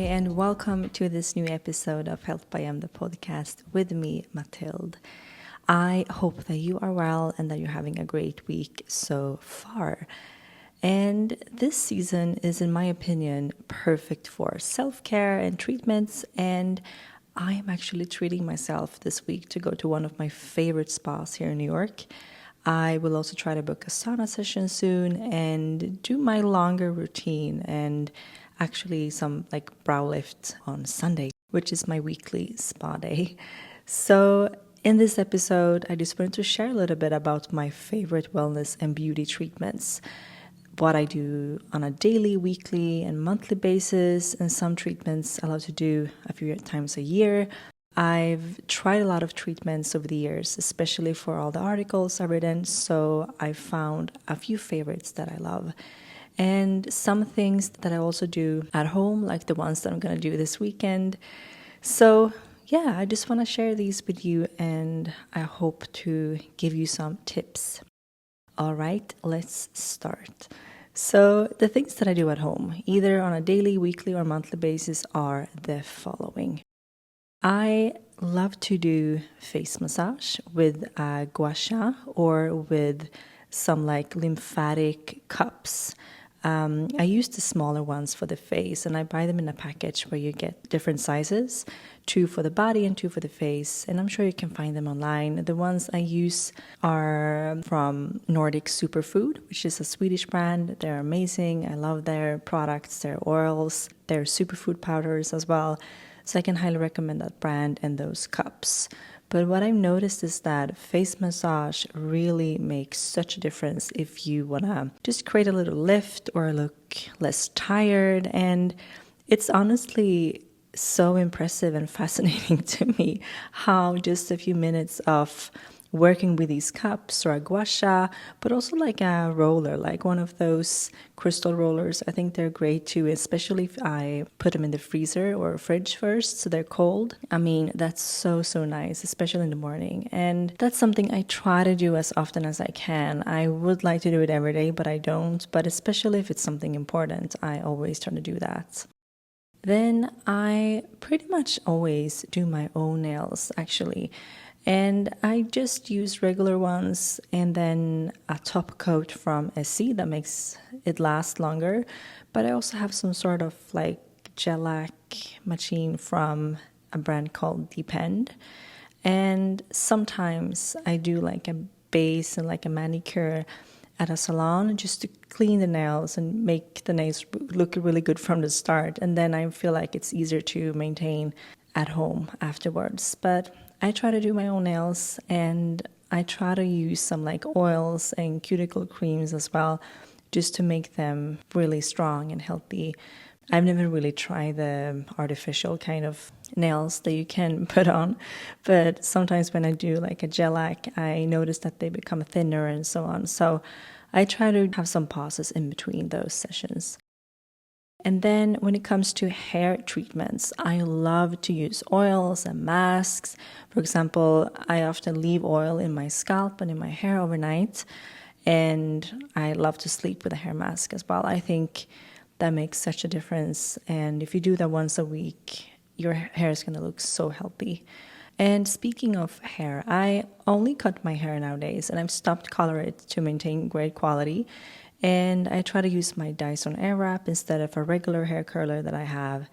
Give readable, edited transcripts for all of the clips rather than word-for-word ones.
and welcome to this new episode of Health by M, the podcast with me, Matilde. I hope that you are well and that you're having a great week so far. And this season is, in my opinion, perfect for self-care and treatments, and I am actually treating myself this week to go to one of my favorite spas here in New York. I will also try to book a sauna session soon and do my longer routine and actually some brow lift on Sunday, which is my weekly spa day. So in this episode, I just wanted to share a little bit about my favorite wellness and beauty treatments, what I do on a daily, weekly, and monthly basis, and some treatments I love to do a few times a year. I've tried a lot of treatments over the years, especially for all the articles I've written, so I found a few favorites that I love. And some things that I also do at home, like the ones that I'm going to do this weekend. So yeah, I just want to share these with you, and I hope to give you some tips. All right, let's start. So the things that I do at home, either on a daily, weekly, or monthly basis, are the following. I love to do face massage with gua sha or with some lymphatic cups. I use the smaller ones for the face, and I buy them in a package where you get different sizes, 2 for the body and 2 for the face, and I'm sure you can find them online. The ones I use are from Nordic Superfood, which is a Swedish brand. They're amazing. I love their products, their oils, their superfood powders as well. So I can highly recommend that brand and those cups. But what I've noticed is that face massage really makes such a difference if you want to just create a little lift or look less tired. And it's honestly so impressive and fascinating to me how just a few minutes of working with these cups or a gua sha, but also like a roller, like one of those crystal rollers. I think they're great too, especially if I put them in the freezer or fridge first so they're cold. I mean, that's so nice, especially in the morning. And that's something I try to do as often as I can. I would like to do it every day, but I don't. But especially if it's something important, I always try to do that. Then I pretty much always do my own nails, actually. And I just use regular ones and then a top coat from SC that makes it last longer. But I also have some sort of gel-lac machine from a brand called Depend. And sometimes I do a base and a manicure at a salon just to clean the nails and make the nails look really good from the start. And then I feel like it's easier to maintain at home afterwards. But I try to do my own nails, and I try to use some oils and cuticle creams as well, just to make them really strong and healthy. I've never really tried the artificial kind of nails that you can put on, but sometimes when I do a gel-lac, I notice that they become thinner and so on. So I try to have some pauses in between those sessions. And then when it comes to hair treatments, I love to use oils and masks. For example, I often leave oil in my scalp and in my hair overnight, and I love to sleep with a hair mask as well. I think that makes such a difference, and if you do that once a week, your hair is going to look so healthy. And speaking of hair, I only cut my hair nowadays, and I've stopped color it to maintain great quality. And I try to use my Dyson Airwrap instead of a regular hair curler that I have.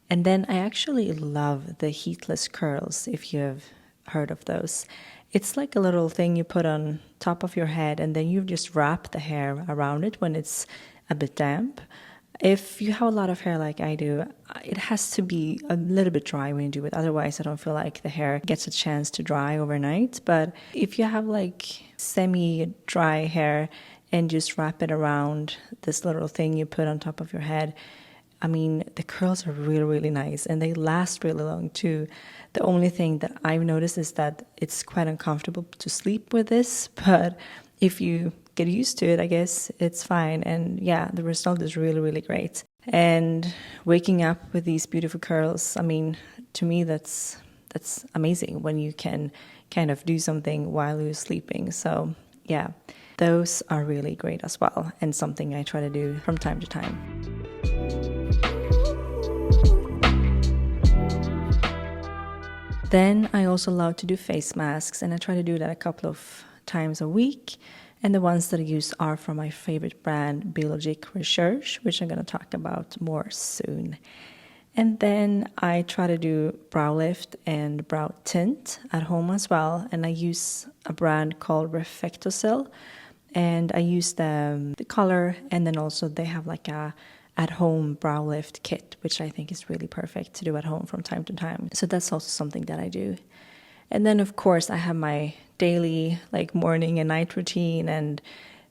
And then I actually love the heatless curls, if you have heard of those. It's like a little thing you put on top of your head, and then you just wrap the hair around it when it's a bit damp. If you have a lot of hair like I do, it has to be a little bit dry when you do it. Otherwise, I don't feel like the hair gets a chance to dry overnight. But if you have semi-dry hair, and just wrap it around this little thing you put on top of your head, I mean, the curls are really nice, and they last really long too. The only thing that I've noticed is that it's quite uncomfortable to sleep with this, but if you get used to it, I guess it's fine. And yeah, the result is really great. And waking up with these beautiful curls, I mean, to me, that's amazing when you can kind of do something while you're sleeping. So yeah, those are really great as well, and something I try to do from time to time. Then I also love to do face masks, and I try to do that a couple of times a week. And the ones that I use are from my favorite brand, Biologic Research, which I'm going to talk about more soon. And then I try to do brow lift and brow tint at home as well. And I use a brand called Refectosil. And I use the color, and then also they have like a at-home brow lift kit, which I think is really perfect to do at home from time to time. So that's also something that I do. And then, of course, I have my daily like morning and night routine and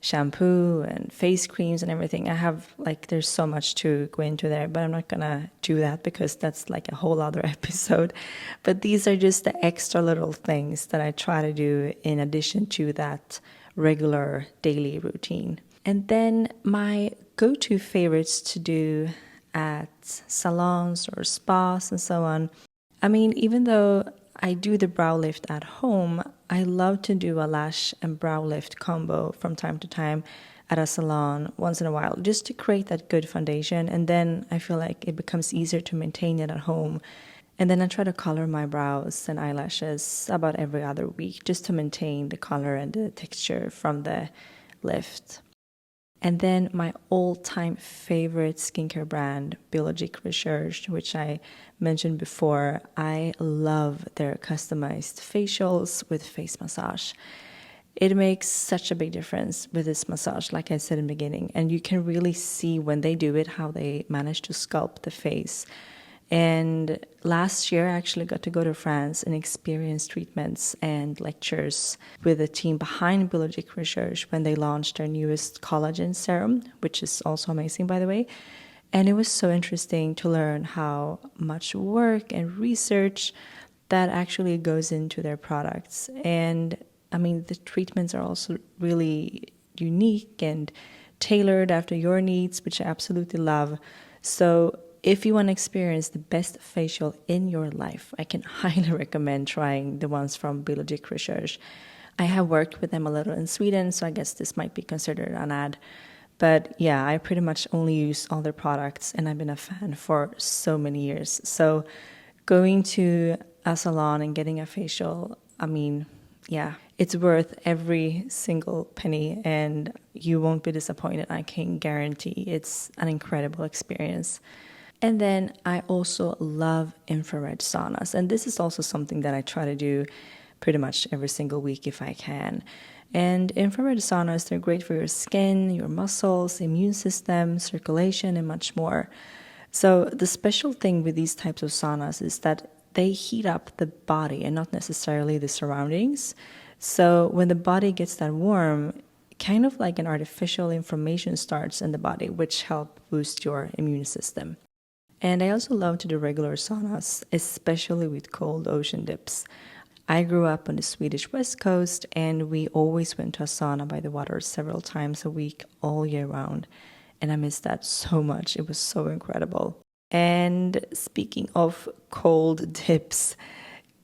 shampoo and face creams and everything. I have like, there's so much to go into there, but I'm not gonna do that because that's like a whole other episode. But these are just the extra little things that I try to do in addition to that regular daily routine. And then my go-to favorites to do at salons or spas and so on. I mean, even though I do the brow lift at home, I love to do a lash and brow lift combo from time to time at a salon once in a while, just to create that good foundation. And then I feel like it becomes easier to maintain it at home. And then I try to color my brows and eyelashes about every other week, just to maintain the color and the texture from the lift. And then my all-time favorite skincare brand, Biologic Research, which I mentioned before. I love their customized facials with face massage. It makes such a big difference with this massage, like I said in the beginning. And you can really see when they do it, how they manage to sculpt the face. And last year, I actually got to go to France and experience treatments and lectures with the team behind Biologic Research when they launched their newest collagen serum, which is also amazing, by the way. And it was so interesting to learn how much work and research that actually goes into their products. And I mean, the treatments are also really unique and tailored after your needs, which I absolutely love. So if you want to experience the best facial in your life, I can highly recommend trying the ones from Biologic Research. I have worked with them a little in Sweden, so I guess this might be considered an ad. But yeah, I pretty much only use all their products, and I've been a fan for so many years. So going to a salon and getting a facial, I mean, yeah, it's worth every single penny, and you won't be disappointed. I can guarantee it's an incredible experience. And then I also love infrared saunas. And this is also something that I try to do pretty much every single week if I can. And infrared saunas, they're great for your skin, your muscles, immune system, circulation, and much more. So the special thing with these types of saunas is that they heat up the body and not necessarily the surroundings. So when the body gets that warm, kind of like an artificial inflammation starts in the body, which help boost your immune system. And I also love to do regular saunas, especially with cold ocean dips. I grew up on the Swedish west coast, and we always went to a sauna by the water several times a week all year round. And I miss that so much. It was so incredible. And speaking of cold dips,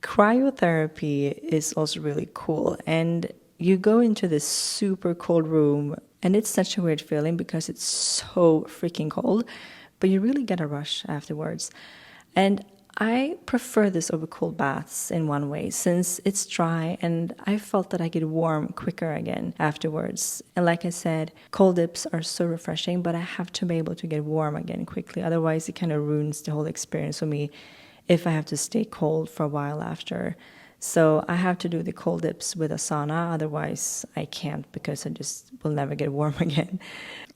cryotherapy is also really cool. And you go into this super cold room, and it's such a weird feeling because it's so freaking cold. But you really get a rush afterwards. And I prefer this over cold baths in one way, since it's dry and I felt that I get warm quicker again afterwards. And like I said, cold dips are so refreshing, but I have to be able to get warm again quickly. Otherwise, it kind of ruins the whole experience for me if I have to stay cold for a while after. So I have to do the cold dips with a sauna, otherwise I can't, because I just will never get warm again.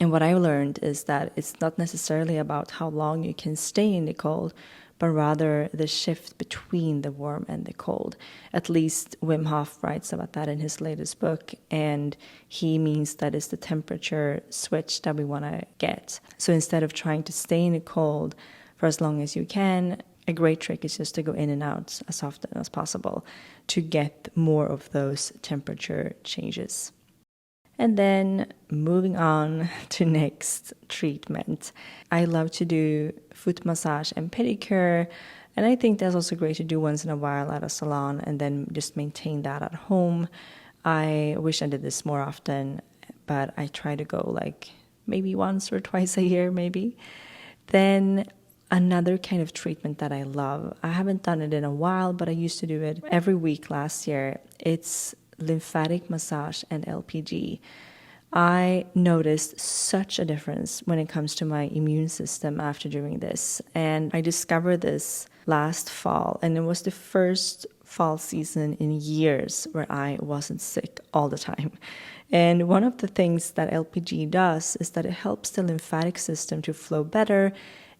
And what I learned is that it's not necessarily about how long you can stay in the cold, but rather the shift between the warm and the cold. At least Wim Hof writes about that in his latest book, and he means that it's the temperature switch that we want to get. So instead of trying to stay in the cold for as long as you can, a great trick is just to go in and out as often as possible to get more of those temperature changes. And then moving on to next treatment. I love to do foot massage and pedicure. And I think that's also great to do once in a while at a salon and then just maintain that at home. I wish I did this more often, but I try to go like maybe once or twice a year, maybe. Then another kind of treatment that I love. I haven't done it in a while, but I used to do it every week last year. It's lymphatic massage and LPG. I noticed such a difference when it comes to my immune system after doing this. And I discovered this last fall, and it was the first fall season in years where I wasn't sick all the time. And one of the things that LPG does is that it helps the lymphatic system to flow better,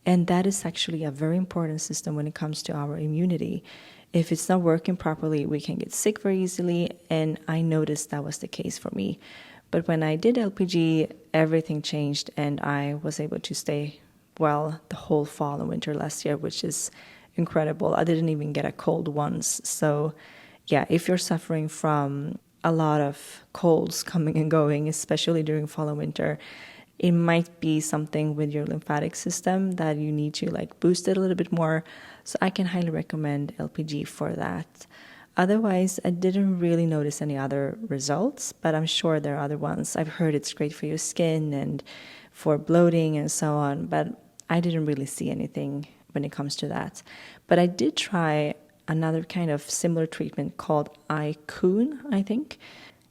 and that is actually a very important system when it comes to our immunity. If it's not working properly, we can get sick very easily, and I noticed that was the case for me. But when I did LPG, everything changed, and I was able to stay well the whole fall and winter last year, which is incredible. I didn't even get a cold once. So yeah, if you're suffering from a lot of colds coming and going, especially during fall and winter, it might be something with your lymphatic system that you need to like boost it a little bit more. So I can highly recommend LPG for that. Otherwise, I didn't really notice any other results, but I'm sure there are other ones. I've heard it's great for your skin and for bloating and so on, but I didn't really see anything when it comes to that. But I did try another kind of similar treatment called Icun, I think.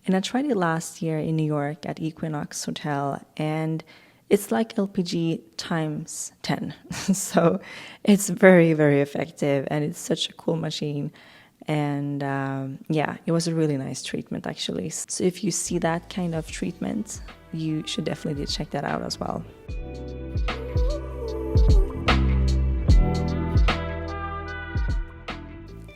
And I tried it last year in New York at Equinox Hotel, and it's like LPG times 10. So it's very, very effective, and it's such a cool machine. And yeah, it was a really nice treatment, actually. So if you see that kind of treatment, you should definitely check that out as well.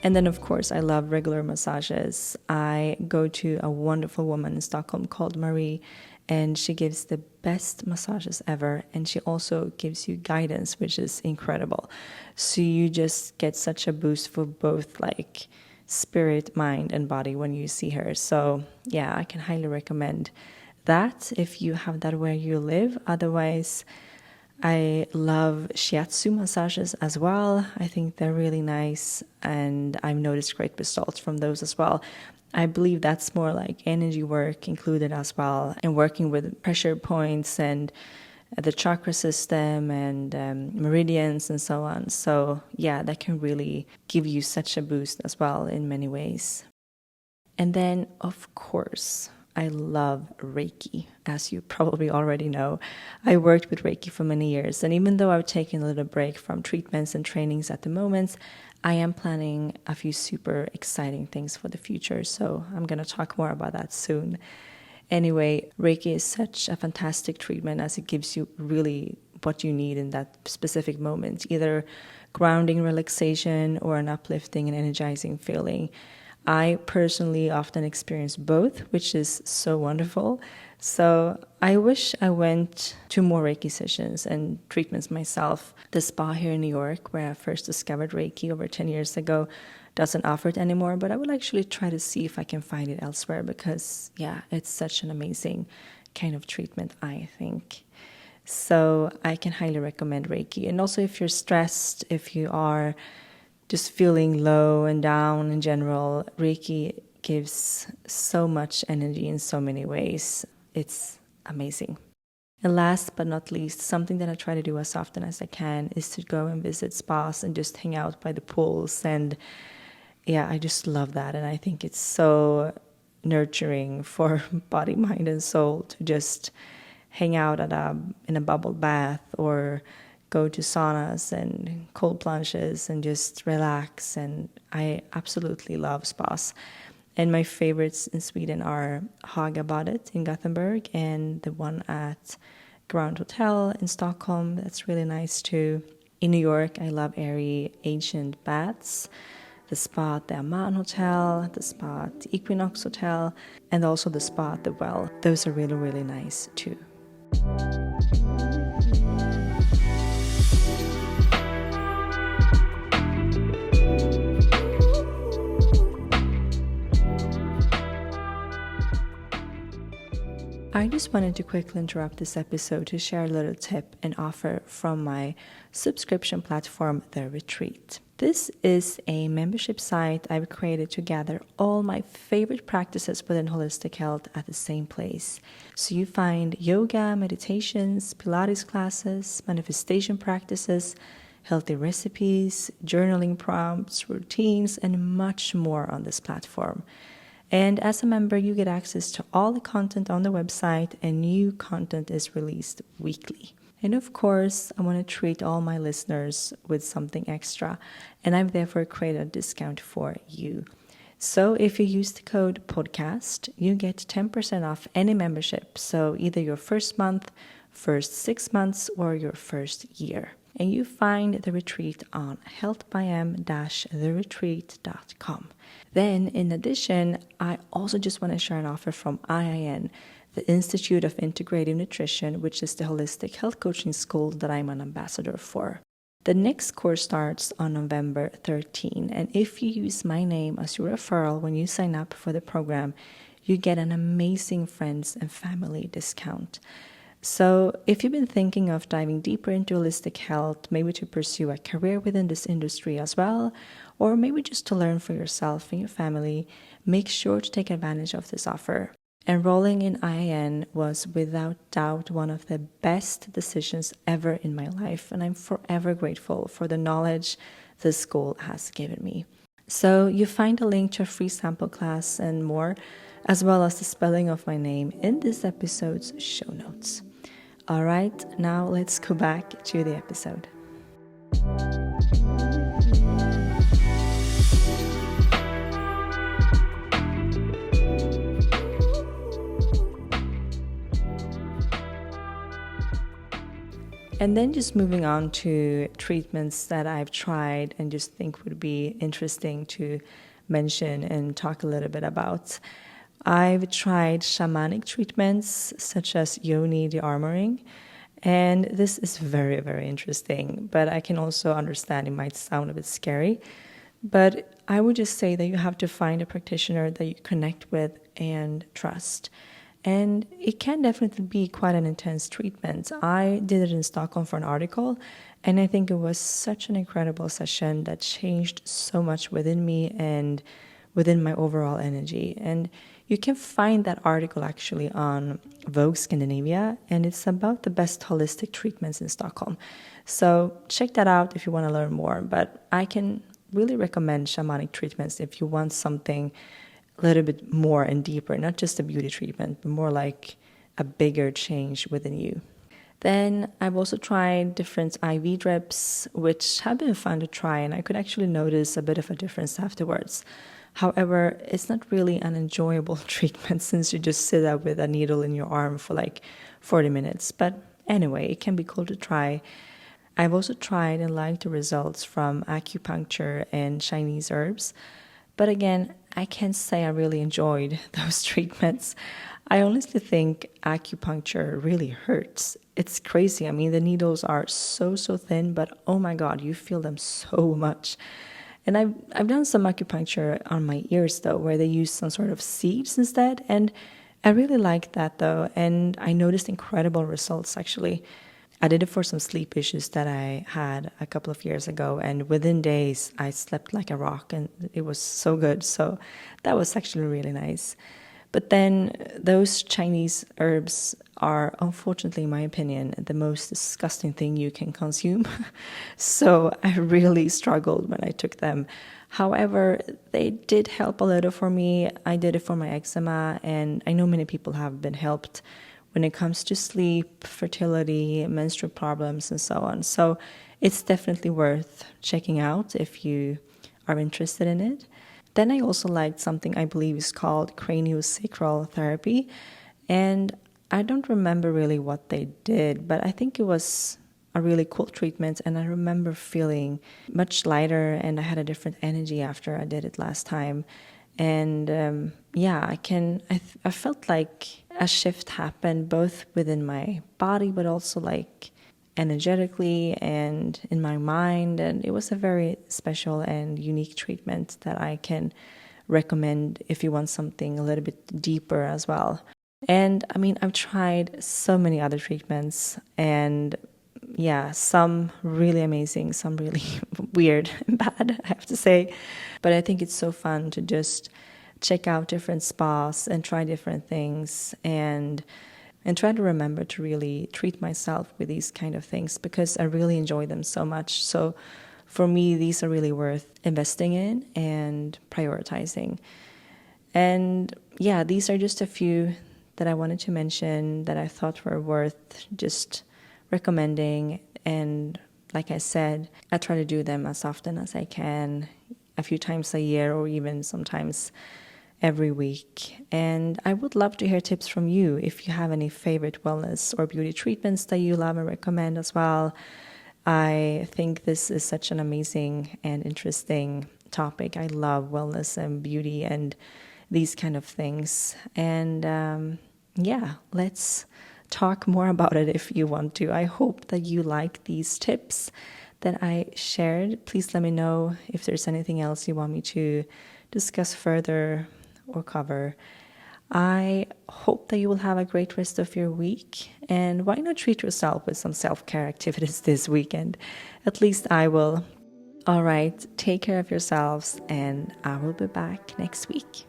And then, of course, I love regular massages. I go to a wonderful woman in Stockholm called Marie, and she gives the best massages ever. And she also gives you guidance, which is incredible. So you just get such a boost for both like spirit, mind, and body when you see her. So yeah, I can highly recommend that if you have that where you live. Otherwise, I love shiatsu massages as well. I think they're really nice, and I've noticed great results from those as well. I believe that's more like energy work included as well, and working with pressure points and the chakra system and meridians and so on. So yeah, that can really give you such a boost as well in many ways. And then, of course, I love Reiki, as you probably already know. I worked with Reiki for many years, and even though I've taken a little break from treatments and trainings at the moment, I am planning a few super exciting things for the future, so I'm going to talk more about that soon. Anyway, Reiki is such a fantastic treatment as it gives you really what you need in that specific moment, either grounding relaxation or an uplifting and energizing feeling. I personally often experience both, which is so wonderful. So I wish I went to more Reiki sessions and treatments myself. The spa here in New York, where I first discovered Reiki over 10 years ago, doesn't offer it anymore, but I will actually try to see if I can find it elsewhere because, yeah, it's such an amazing kind of treatment, I think. So I can highly recommend Reiki. And also if you're stressed, if you are just feeling low and down in general, Reiki gives so much energy in so many ways. It's amazing. And last but not least, something that I try to do as often as I can is to go and visit spas and just hang out by the pools. And yeah, I just love that. And I think it's so nurturing for body, mind, and soul to just hang out in a bubble bath or go to saunas and cold plunges and just relax. And I absolutely love spas. And my favorites in Sweden are Hagabadet in Gothenburg and the one at Grand Hotel in Stockholm. That's really nice too. In New York, I love airy ancient baths. The spa at the Amman Hotel, the spa at the Equinox Hotel, and also the spa at the Well. Those are really, really nice too. I just wanted to quickly interrupt this episode to share a little tip and offer from my subscription platform, The Retreat. This is a membership site I've created to gather all my favorite practices within holistic health at the same place. So you find yoga, meditations, Pilates classes, manifestation practices, healthy recipes, journaling prompts, routines, and much more on this platform. And as a member, you get access to all the content on the website, and new content is released weekly. And of course, I want to treat all my listeners with something extra, and I've therefore created a discount for you. So if you use the code podcast, you get 10% off any membership. So either your first month, first 6 months, or your first year. And you find the retreat on healthbym-theretreat.com. Then, in addition, I also just want to share an offer from IIN, the Institute of Integrative Nutrition, which is the holistic health coaching school that I'm an ambassador for. The next course starts on November 13, and if you use my name as your referral when you sign up for the program, you get an amazing friends and family discount. So if you've been thinking of diving deeper into holistic health, maybe to pursue a career within this industry as well, or maybe just to learn for yourself and your family, make sure to take advantage of this offer. Enrolling in IIN was without doubt one of the best decisions ever in my life, and I'm forever grateful for the knowledge the school has given me. So you find a link to a free sample class and more, as well as the spelling of my name in this episode's show notes. All right, now let's go back to the episode. And then just moving on to treatments that I've tried and just think would be interesting to mention and talk a little bit about. I've tried shamanic treatments such as yoni, dearmouring, and this is very, very interesting, but I can also understand it might sound a bit scary. But I would just say that you have to find a practitioner that you connect with and trust. And it can definitely be quite an intense treatment. I did it in Stockholm for an article, and I think it was such an incredible session that changed so much within me and within my overall energy. And you can find that article actually on Vogue Scandinavia, and it's about the best holistic treatments in Stockholm. So check that out if you want to learn more. But I can really recommend shamanic treatments if you want something a little bit more and deeper, not just a beauty treatment, but more like a bigger change within you. Then I've also tried different IV drips, which have been fun to try, and I could actually notice a bit of a difference afterwards. However, it's not really an enjoyable treatment since you just sit up with a needle in your arm for like 40 minutes. But anyway, it can be cool to try. I've also tried and liked the results from acupuncture and Chinese herbs. But again, I can't say I really enjoyed those treatments. I honestly think acupuncture really hurts. It's crazy. I mean, the needles are so thin, but oh my God, you feel them so much. And I've done some acupuncture on my ears though, where they use some sort of seeds instead. And I really liked that though. And I noticed incredible results actually. I did it for some sleep issues that I had a couple of years ago, and within days I slept like a rock, and it was so good. So that was actually really nice. But then those Chinese herbs are, unfortunately, in my opinion, the most disgusting thing you can consume. So I really struggled when I took them. However, they did help a little for me. I did it for my eczema, and I know many people have been helped when it comes to sleep, fertility, menstrual problems, and so on. So it's definitely worth checking out if you are interested in it. Then I also liked something I believe is called craniosacral therapy. And I don't remember really what they did, but I think it was a really cool treatment. And I remember feeling much lighter, and I had a different energy after I did it last time. And I felt like a shift happened both within my body, but also like energetically and in my mind. And it was a very special and unique treatment that I can recommend if you want something a little bit deeper as well. And I mean, I've tried so many other treatments, and yeah, some really amazing, some really weird and bad, I have to say. But I think it's so fun to just check out different spas and try different things and and try to remember to really treat myself with these kind of things because I really enjoy them so much. So for me, these are really worth investing in and prioritizing. And yeah, these are just a few that I wanted to mention that I thought were worth just recommending. And like I said, I try to do them as often as I can, a few times a year or even sometimes every week. And I would love to hear tips from you if you have any favorite wellness or beauty treatments that you love and recommend as well. I think this is such an amazing and interesting topic. I love wellness and beauty and these kind of things. And yeah, let's talk more about it if you want to. I hope that you like these tips that I shared. Please let me know if there's anything else you want me to discuss further or cover. I hope that you will have a great rest of your week. And why not treat yourself with some self-care activities this weekend? At least I will. All right, take care of yourselves, and I will be back next week.